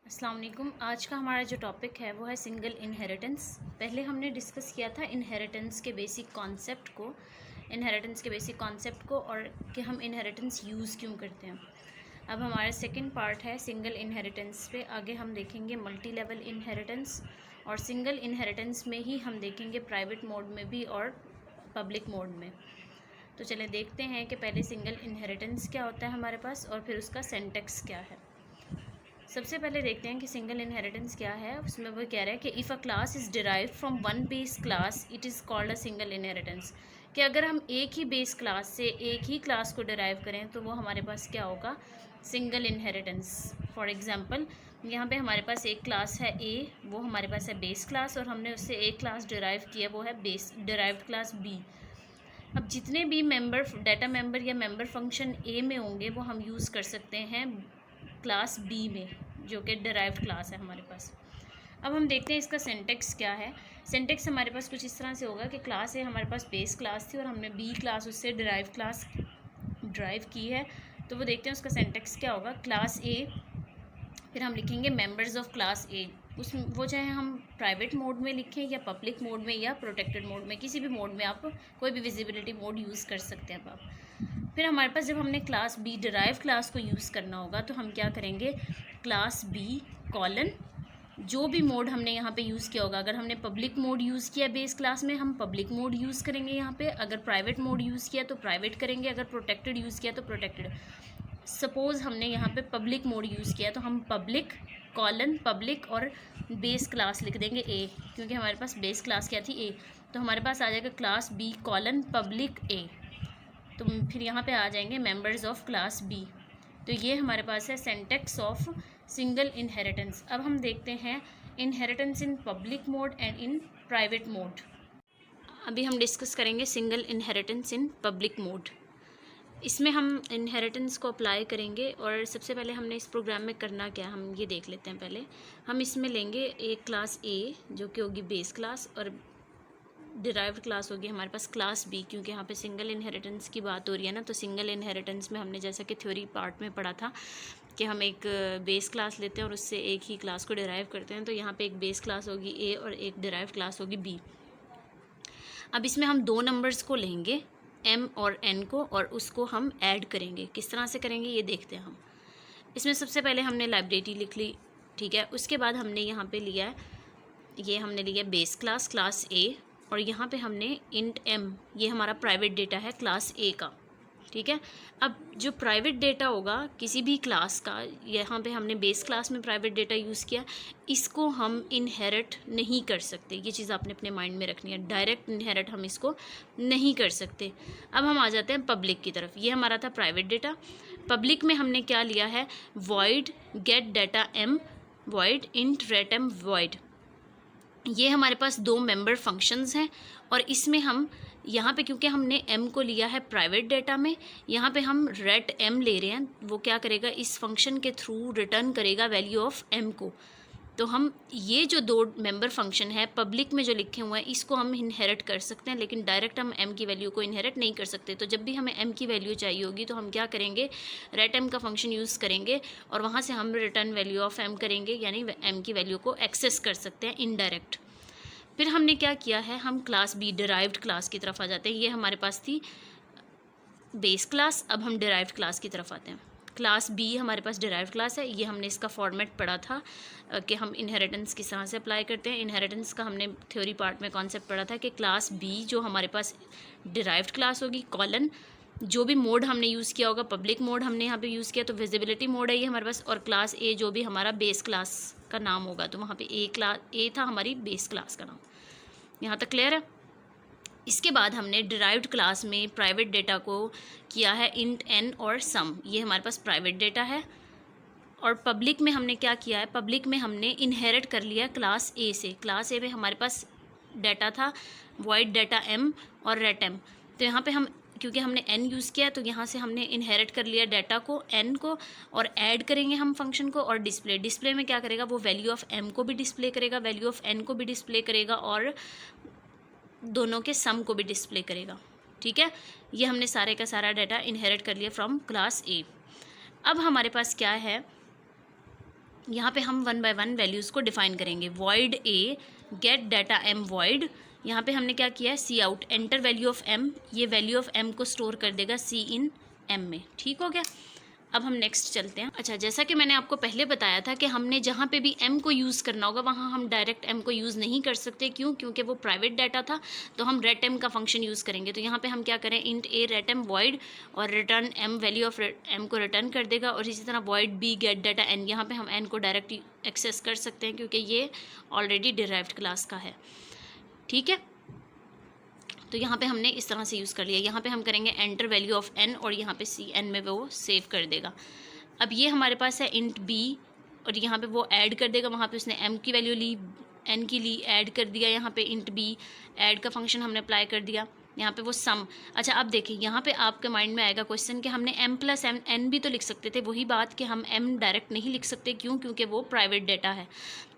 अस्सलाम वालेकुम। आज का हमारा जो टॉपिक है वो है सिंगल इनहेरिटेंस। पहले हमने डिस्कस किया था इनहेरिटेंस के बेसिक कॉन्सेप्ट को और कि हम इनहेरिटेंस यूज़ क्यों करते हैं। अब हमारा सेकंड पार्ट है सिंगल इनहेरिटेंस पे। आगे हम देखेंगे मल्टी लेवल इनहेरिटेंस और सिंगल इनहेरिटेंस में ही हम देखेंगे प्राइवेट मोड में भी और पब्लिक मोड में। तो चले देखते हैं कि पहले सिंगल इनहेरिटेंस क्या होता है हमारे पास और फिर उसका सिंटैक्स क्या है। सबसे पहले देखते हैं कि सिंगल इनहेरिटेंस क्या है। उसमें वो कह रहा है कि if a class is derived from one base class it is called a single inheritance. कि अगर हम एक ही बेस क्लास से एक ही क्लास को डिराइव करें तो वो हमारे पास क्या होगा, सिंगल इनहेरिटेंस। फॉर एग्जांपल यहाँ पे हमारे पास एक क्लास है ए, वो हमारे पास है बेस क्लास और हमने उससे एक क्लास डिराइव किया, वो है बेस डिराइव्ड क्लास बी। अब जितने भी डाटा मेंबर या मेंबर फंक्शन ए में होंगे वो हम यूज़ कर सकते हैं क्लास बी में, जो कि डिराइव्ड क्लास है हमारे पास। अब हम देखते हैं इसका सिंटैक्स क्या है। सिंटैक्स हमारे पास कुछ इस तरह से होगा कि क्लास ए हमारे पास बेस क्लास थी और हमने बी क्लास उससे डिराइव क्लास ड्राइव की है। तो वो देखते हैं उसका सिंटैक्स क्या होगा। क्लास ए, फिर हम लिखेंगे मेंबर्स ऑफ क्लास ए। वो चाहे हम प्राइवेट मोड में लिखें या पब्लिक मोड में या प्रोटेक्टेड मोड में, किसी भी मोड में आप कोई भी विजिबिलिटी मोड यूज़ कर सकते हैं आप। फिर हमारे पास जब हमने क्लास बी डिराइव क्लास को यूज़ करना होगा तो हम क्या करेंगे, क्लास बी कॉलन जो भी मोड हमने यहाँ पे यूज़ किया होगा। अगर हमने पब्लिक मोड यूज़ किया बेस क्लास में हम पब्लिक मोड यूज़ करेंगे यहाँ पे, अगर प्राइवेट मोड यूज़ किया तो प्राइवेट करेंगे, अगर प्रोटेक्टेड यूज़ किया तो प्रोटेक्टेड। सपोज़ हमने यहाँ पे पब्लिक मोड यूज़ किया तो हम पब्लिक कॉलन पब्लिक और बेस क्लास लिख देंगे ए, क्योंकि हमारे पास बेस क्लास क्या थी ए। तो हमारे पास आ जाएगा क्लास बी कॉलन पब्लिक ए। तो फिर यहाँ पे आ जाएंगे मेंबर्स ऑफ क्लास बी। तो ये हमारे पास है सिंटैक्स ऑफ सिंगल इनहेरिटेंस। अब हम देखते हैं inheritance in public mode and in private mode. अभी हम डिस्कस करेंगे single inheritance in public mode. इसमें हम इनहेरिटेंस को अप्लाई करेंगे और सबसे पहले हमने इस प्रोग्राम में करना क्या हम ये देख लेते हैं। पहले हम इसमें लेंगे एक क्लास ए जो कि होगी बेस क्लास और डिराइव्ड क्लास होगी हमारे पास क्लास बी, क्योंकि यहाँ पे सिंगल इनहेरिटेंस की बात हो रही है ना। तो सिंगल इनहेरिटेंस में हमने जैसा कि थ्योरी पार्ट में पढ़ा था कि हम एक बेस क्लास लेते हैं और उससे एक ही क्लास को डिराइव करते हैं। तो यहाँ पे एक बेस क्लास होगी ए और एक डिराइव्ड क्लास होगी बी। अब इसमें हम दो नंबर्स को लेंगे m और n को और उसको हम ऐड करेंगे। किस तरह से करेंगे ये देखते हैं हम। इसमें सबसे पहले हमने लाइब्रेरी लिख ली, ठीक है। उसके बाद हमने यहाँ पे लिया है, ये हमने लिया बेस क्लास क्लास a और यहाँ पे हमने इंट m, ये हमारा प्राइवेट डेटा है क्लास a का, ठीक है। अब जो प्राइवेट डेटा होगा किसी भी क्लास का, यहाँ पे हमने बेस क्लास में प्राइवेट डेटा यूज़ किया, इसको हम इनहेरिट नहीं कर सकते। ये चीज़ आपने अपने माइंड में रखनी है, डायरेक्ट इनहेरिट हम इसको नहीं कर सकते। अब हम आ जाते हैं पब्लिक की तरफ। ये हमारा था प्राइवेट डेटा। पब्लिक में हमने क्या लिया है, void gate data m void int rate m void. ये हमारे पास दो मेंबर फंक्शंस हैं और इसमें हम यहाँ पे क्योंकि हमने m को लिया है प्राइवेट डेटा में, यहाँ पे हम रेट m ले रहे हैं। वो क्या करेगा, इस फंक्शन के थ्रू रिटर्न करेगा वैल्यू ऑफ m को। तो हम ये जो दो मेंबर फंक्शन है पब्लिक में जो लिखे हुए हैं इसको हम इनहेरिट कर सकते हैं, लेकिन डायरेक्ट हम m की वैल्यू को इनहेरिट नहीं कर सकते। तो जब भी हमें m की वैल्यू चाहिए होगी तो हम क्या करेंगे, रेट m का फंक्शन यूज़ करेंगे और वहाँ से हम रिटर्न वैल्यू ऑफ m करेंगे, यानी m की वैल्यू को एक्सेस कर सकते हैं इनडायरेक्ट। फिर हमने क्या किया है, हम क्लास बी डिराइव्ड क्लास की तरफ आ जाते हैं। ये हमारे पास थी बेस क्लास, अब हम डिराइव्ड क्लास की तरफ आते हैं। क्लास बी हमारे पास डिराइव्ड क्लास है। ये हमने इसका फॉर्मेट पढ़ा था कि हम इनहेरिटेंस किस तरह से अप्लाई करते हैं। इनहेरिटेंस का हमने थ्योरी पार्ट में कॉन्सेप्ट पढ़ा था कि क्लास बी जो हमारे पास डिराइव्ड क्लास होगी कॉलन जो भी मोड हमने यूज़ किया होगा, पब्लिक मोड हमने यहाँ पे यूज़ किया तो विजिबिलिटी मोड है ये हमारे पास, और क्लास ए जो भी हमारा बेस क्लास का नाम होगा, तो वहाँ पे ए था हमारी बेस क्लास का नाम। यहाँ तक क्लियर है। इसके बाद हमने डिराइव्ड क्लास में प्राइवेट डेटा को किया है इंट n और सम, ये हमारे पास प्राइवेट डेटा है। और पब्लिक में हमने क्या किया है, पब्लिक में हमने इनहेरिट कर लिया क्लास ए से। क्लास ए में हमारे पास डाटा था वॉइड डाटा m और रेट m। तो यहाँ पे हम क्योंकि हमने n यूज़ किया तो यहाँ से हमने इनहेरिट कर लिया डाटा को n को और ऐड करेंगे हम फंक्शन को। और डिस्प्ले में क्या करेगा, वो वैल्यू ऑफ m को भी डिस्प्ले करेगा, वैल्यू ऑफ n को भी डिस्प्ले करेगा और दोनों के सम को भी डिस्प्ले करेगा, ठीक है। ये हमने सारे का सारा डाटा इनहेरिट कर लिया फ्रॉम क्लास ए। अब हमारे पास क्या है, यहाँ पे हम 1 बाय 1 वैल्यूज़ को डिफाइन करेंगे। Void A get data M void, यहाँ पे हमने क्या किया है, C out enter value of M, ये वैल्यू ऑफ एम को स्टोर कर देगा सी इन एम में। ठीक हो गया। अब हम नेक्स्ट चलते हैं। अच्छा, जैसा कि मैंने आपको पहले बताया था कि हमने जहाँ पे भी m को यूज़ करना होगा वहाँ हम डायरेक्ट m को यूज़ नहीं कर सकते। क्यों? क्योंकि वो प्राइवेट डाटा था, तो हम रेट m का फंक्शन यूज़ करेंगे। तो यहाँ पे हम क्या करें, int a ret m void और return m, value of m को रिटर्न कर देगा। और इसी तरह void b get data n, यहाँ पर हम n को डायरेक्ट एक्सेस कर सकते हैं क्योंकि ये ऑलरेडी डिराइव्ड क्लास का है। ठीक है, तो यहाँ पे हमने इस तरह से यूज़ कर लिया। यहाँ पे हम करेंगे एंटर वैल्यू ऑफ n और यहाँ पे सी एन में वो सेव कर देगा। अब ये हमारे पास है इंट b और यहाँ पे वो ऐड कर देगा, वहाँ पे उसने m की वैल्यू ली, n की ली, ऐड कर दिया। यहाँ पे इंट b ऐड का फंक्शन हमने अप्लाई कर दिया। यहाँ पे वो सम। अच्छा, अब देखिए यहाँ पे आपके माइंड में आएगा क्वेश्चन कि हमने m प्लस m n भी तो लिख सकते थे। वही बात कि हम m डायरेक्ट नहीं लिख सकते। क्यों? क्योंकि वो प्राइवेट डेटा है।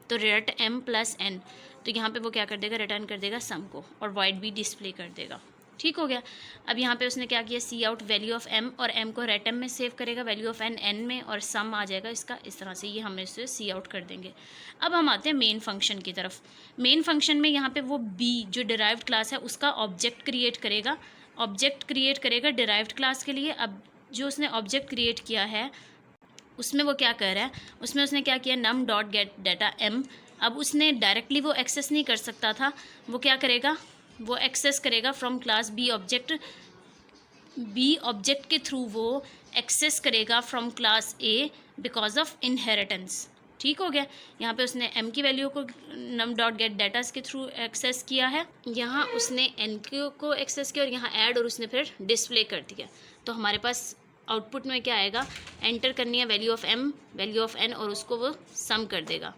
तो रेट m प्लस n, तो यहाँ पे वो क्या कर देगा, रिटर्न कर देगा सम को और वॉइड भी डिस्प्ले कर देगा। ठीक हो गया। अब यहाँ पे उसने क्या किया, सी आउट वैल्यू ऑफ m और m को रेट m में सेव करेगा, वैल्यू ऑफ n में, और सम आ जाएगा इसका इस तरह से। ये हम इसे सी आउट कर देंगे। अब हम आते हैं मेन फंक्शन की तरफ। मेन फंक्शन में यहाँ पे वो b जो डिराइव्ड क्लास है उसका ऑब्जेक्ट क्रिएट करेगा। ऑब्जेक्ट क्रिएट करेगा डिराइव्ड क्लास के लिए। अब जो उसने ऑब्जेक्ट क्रिएट किया है उसमें वो क्या कर रहा है, उसमें उसने क्या किया, num dot get data m। अब उसने डायरेक्टली वो एक्सेस नहीं कर सकता था, वो क्या करेगा, वो एक्सेस करेगा from class B object. B object के थ्रू वो एक्सेस करेगा from class A because of inheritance. ठीक हो गया। यहाँ पे उसने m की वैल्यू को नम डॉट गेट डाटास के थ्रू एक्सेस किया है, यहाँ उसने n को एक्सेस किया और यहाँ ऐड और उसने फिर डिस्प्ले कर दिया। तो हमारे पास आउटपुट में क्या आएगा, एंटर करनी है value of m, value of n और उसको वो सम कर देगा।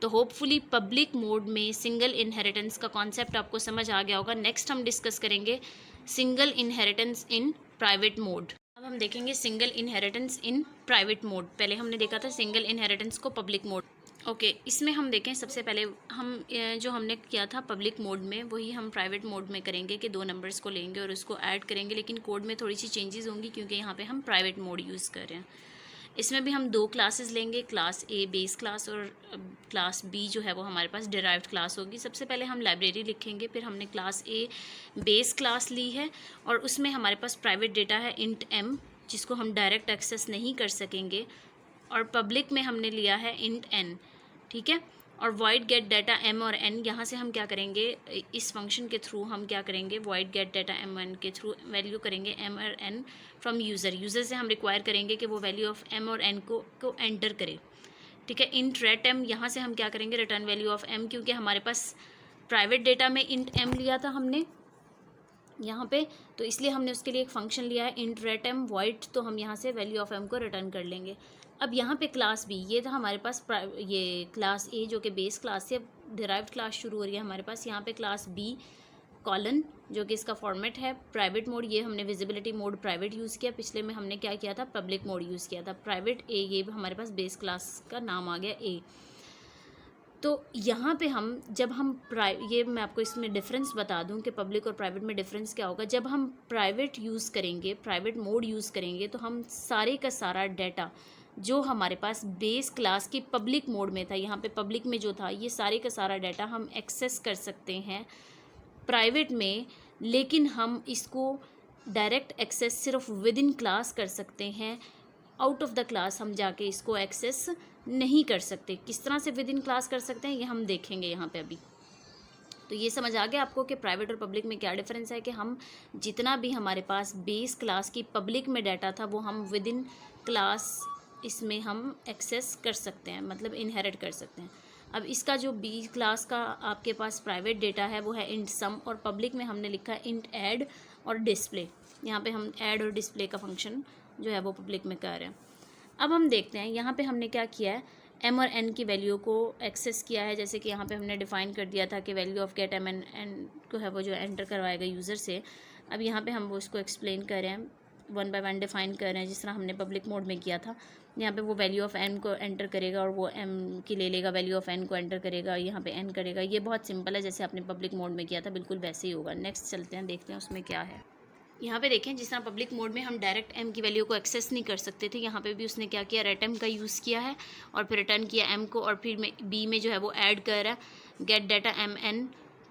तो होपफुली पब्लिक मोड में सिंगल इनहेरिटेंस का कॉन्सेप्ट आपको समझ आ गया होगा। नेक्स्ट हम डिस्कस करेंगे single inheritance in private mode. अब हम देखेंगे single inheritance in private mode. पहले हमने देखा था सिंगल इनहेरिटेंस को पब्लिक मोड। ओके, इसमें हम देखें सबसे पहले हम जो हमने किया था पब्लिक मोड में वही हम प्राइवेट मोड में करेंगे कि दो नंबर्स को लेंगे और उसको ऐड करेंगे, लेकिन कोड में थोड़ी सी चेंजेस होंगी क्योंकि यहाँ पे हम प्राइवेट मोड यूज़ कर रहे हैं। इसमें भी हम दो क्लासेस लेंगे, क्लास ए बेस क्लास और क्लास बी जो है वो हमारे पास डिराइव्ड क्लास होगी। सबसे पहले हम लाइब्रेरी लिखेंगे, फिर हमने क्लास ए बेस क्लास ली है और उसमें हमारे पास प्राइवेट डेटा है इंट m जिसको हम डायरेक्ट एक्सेस नहीं कर सकेंगे, और पब्लिक में हमने लिया है इंट n। ठीक है, और वॉइड गेट डाटा m और n, यहाँ से हम क्या करेंगे, इस फंक्शन के थ्रू हम क्या करेंगे, वॉइड गेट डाटा m और n के थ्रू वैल्यू करेंगे m और n फ्रॉम यूज़र। यूज़र से हम रिक्वायर करेंगे कि वो वैल्यू ऑफ m और n को एंटर करे। ठीक है, इंट रेट m, यहाँ से हम क्या करेंगे, रिटर्न वैल्यू ऑफ m, क्योंकि हमारे पास प्राइवेट डेटा में इंट m लिया था हमने यहाँ पे, तो इसलिए हमने उसके लिए एक फ़ंक्शन लिया है इंट रेट m वॉइड, तो हम यहाँ से वैल्यू ऑफ m को रिटर्न कर लेंगे। अब यहाँ पे क्लास बी, ये था हमारे पास ये क्लास ए जो कि बेस क्लास से डिराइव्ड क्लास शुरू हो रही है हमारे पास। यहाँ पे क्लास बी कॉलन जो कि इसका फॉर्मेट है प्राइवेट मोड, ये हमने विजिबिलिटी मोड प्राइवेट यूज़ किया। पिछले में हमने क्या किया था, पब्लिक मोड यूज़ किया था। प्राइवेट ए, ये हमारे पास बेस क्लास का नाम आ गया ए। तो यहाँ पे हम जब हम ये मैं आपको इसमें डिफरेंस बता दूं कि पब्लिक और प्राइवेट में डिफरेंस क्या होगा। जब हम प्राइवेट यूज़ करेंगे, प्राइवेट मोड यूज़ करेंगे, तो हम सारे का सारा डाटा जो हमारे पास बेस क्लास की पब्लिक मोड में था, यहाँ पे पब्लिक में जो था, ये सारे का सारा डाटा हम एक्सेस कर सकते हैं प्राइवेट में, लेकिन हम इसको डायरेक्ट एक्सेस सिर्फ विद इन क्लास कर सकते हैं। आउट ऑफ द क्लास हम जाके इसको एक्सेस नहीं कर सकते। किस तरह से विद इन क्लास कर सकते हैं ये हम देखेंगे यहाँ पे अभी। तो ये समझ आ गया आपको कि प्राइवेट और पब्लिक में क्या डिफरेंस है, कि हम जितना भी हमारे पास बेस क्लास की पब्लिक में डाटा था वो हम विद इन क्लास इसमें हम एक्सेस कर सकते हैं, मतलब इनहेरिट कर सकते हैं। अब इसका जो बी क्लास का आपके पास प्राइवेट डेटा है वो है इंट सम, और पब्लिक में हमने लिखा है इंट ऐड और डिस्प्ले। यहाँ पे हम ऐड और डिस्प्ले का फंक्शन जो है वो पब्लिक में कर रहे हैं। अब हम देखते हैं यहाँ पे हमने क्या किया है, m और n की वैल्यू को एक्सेस किया है। जैसे कि यहाँ पे हमने डिफ़ाइन कर दिया था कि value of get m and n को है वो जो एंटर करवाएगा यूज़र से। अब यहाँ पे हम वो उसको एक्सप्लेन कर रहे हैं, 1 बाय 1 डिफ़ाइन कर रहे हैं, जिस तरह हमने पब्लिक मोड में किया था। यहाँ पे वो वैल्यू ऑफ n को एंटर करेगा और वो m की ले लेगा, वैल्यू ऑफ n को एंटर करेगा, यहाँ पे n करेगा। ये बहुत सिंपल है, जैसे आपने पब्लिक मोड में किया था बिल्कुल वैसे ही होगा। नेक्स्ट चलते हैं, देखते हैं उसमें क्या है। यहाँ पे देखें, जिस तरह पब्लिक मोड में हम डायरेक्ट m की वैल्यू को एक्सेस नहीं कर सकते थे, यहाँ पे भी उसने क्या किया, रेट m का यूज़ किया है और फिर रिटर्न किया m को, और फिर b में जो है वो ऐड कर रहा है गेट डाटा mn,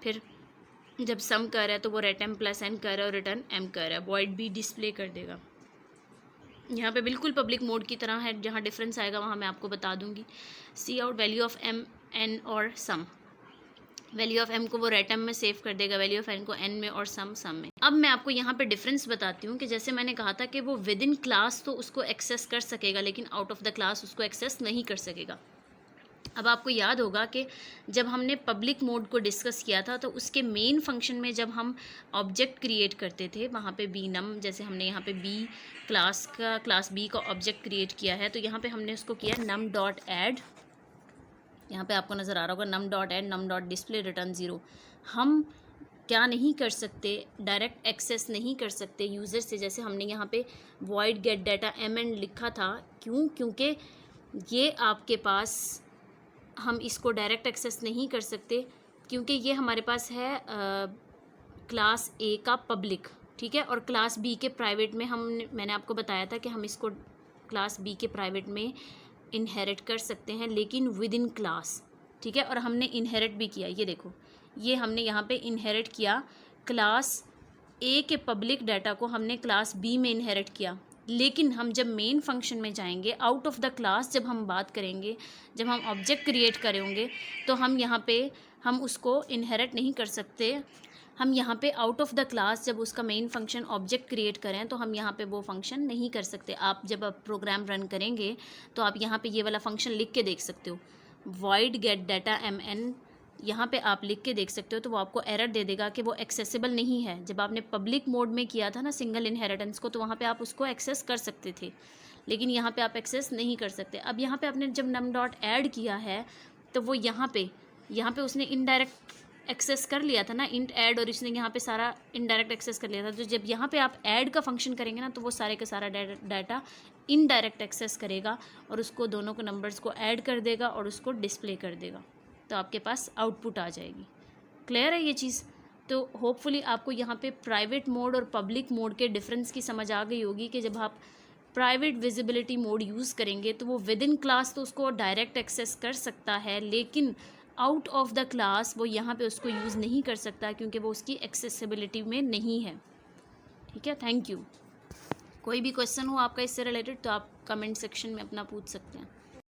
फिर जब सम कर रहा है तो वो रेट m प्लस n कर रहा है और रिटर्न m कर रहा है, वॉइड b डिस्प्ले कर देगा। यहाँ पे बिल्कुल पब्लिक मोड की तरह है, जहाँ डिफरेंस आएगा वहाँ मैं आपको बता दूँगी। C out value of m n और सम, वैल्यू ऑफ m को वो रेट m में सेव कर देगा, वैल्यू ऑफ n को n में और सम में। अब मैं आपको यहाँ पे डिफरेंस बताती हूँ कि जैसे मैंने कहा था कि वो विद इन क्लास तो उसको एक्सेस कर सकेगा, लेकिन आउट ऑफ द क्लास उसको एक्सेस नहीं कर सकेगा। अब आपको याद होगा कि जब हमने पब्लिक मोड को डिस्कस किया था तो उसके मेन फंक्शन में जब हम ऑब्जेक्ट क्रिएट करते थे, वहाँ पे बी नम, जैसे हमने यहाँ पे बी क्लास बी का ऑब्जेक्ट क्रिएट किया है, तो यहाँ पे हमने उसको किया नम डॉट ऐड, यहाँ पे आपको नज़र आ रहा होगा num dot add num dot display return 0। हम क्या नहीं कर सकते, डायरेक्ट एक्सेस नहीं कर सकते यूज़र से, जैसे हमने यहाँ पे वॉइड गेट डाटा mn लिखा था। क्यों? क्योंकि ये आपके पास, हम इसको डायरेक्ट एक्सेस नहीं कर सकते क्योंकि ये हमारे पास है क्लास ए का पब्लिक, ठीक है, और क्लास बी के प्राइवेट में मैंने आपको बताया था कि हम इसको क्लास बी के प्राइवेट में इनहेरिट कर सकते हैं, लेकिन विद इन क्लास, ठीक है। और हमने इनहेरिट भी किया, ये देखो, ये हमने यहाँ पे इनहेरिट किया, क्लास ए के पब्लिक डाटा को हमने क्लास बी में इनहेरिट किया। लेकिन हम जब मेन फंक्शन में जाएंगे, आउट ऑफ द क्लास जब हम बात करेंगे, जब हम ऑब्जेक्ट क्रिएट करेंगे, तो हम यहाँ पे हम उसको इनहेरिट नहीं कर सकते। हम यहाँ पे आउट ऑफ द क्लास जब उसका मेन फंक्शन ऑब्जेक्ट क्रिएट करें तो हम यहाँ पे वो फंक्शन नहीं कर सकते। आप जब प्रोग्राम रन करेंगे तो आप यहाँ पे ये वाला फंक्शन लिख के देख सकते हो, वॉइड गेट डाटा mn, यहाँ पे आप लिख के देख सकते हो, तो वो आपको एरर दे देगा कि वो एक्सेसिबल नहीं है। जब आपने पब्लिक मोड में किया था ना सिंगल इनहेरिटेंस को, तो वहाँ पे आप उसको एक्सेस कर सकते थे, लेकिन यहाँ पे आप एक्सेस नहीं कर सकते। अब यहाँ पे आपने जब नम डॉट ऐड किया है तो वो यहाँ पे उसने इनडायरेक्ट एक्सेस कर लिया था ना, इंट ऐड, और इसने यहाँ पे सारा इनडायरेक्ट एक्सेस कर लिया था। तो जब यहाँ पे आप ऐड का फंक्शन करेंगे ना, तो वो सारे का सारा डाटा इनडायरेक्ट एक्सेस करेगा और उसको दोनों को नंबर्स को ऐड कर देगा और उसको डिस्प्ले कर देगा, तो आपके पास आउटपुट आ जाएगी। क्लियर है ये चीज़? तो होपफुली आपको यहाँ पे प्राइवेट मोड और पब्लिक मोड के डिफरेंस की समझ आ गई होगी कि जब आप प्राइवेट विजिबिलिटी मोड यूज़ करेंगे तो वो विद इन क्लास तो उसको डायरेक्ट एक्सेस कर सकता है, लेकिन आउट ऑफ द क्लास वो यहाँ पे उसको यूज़ नहीं कर सकता क्योंकि वो उसकी एक्सेसिबिलिटी में नहीं है। ठीक है, थैंक यू। कोई भी क्वेश्चन हो आपका इससे रिलेटेड तो आप कमेंट सेक्शन में अपना पूछ सकते हैं।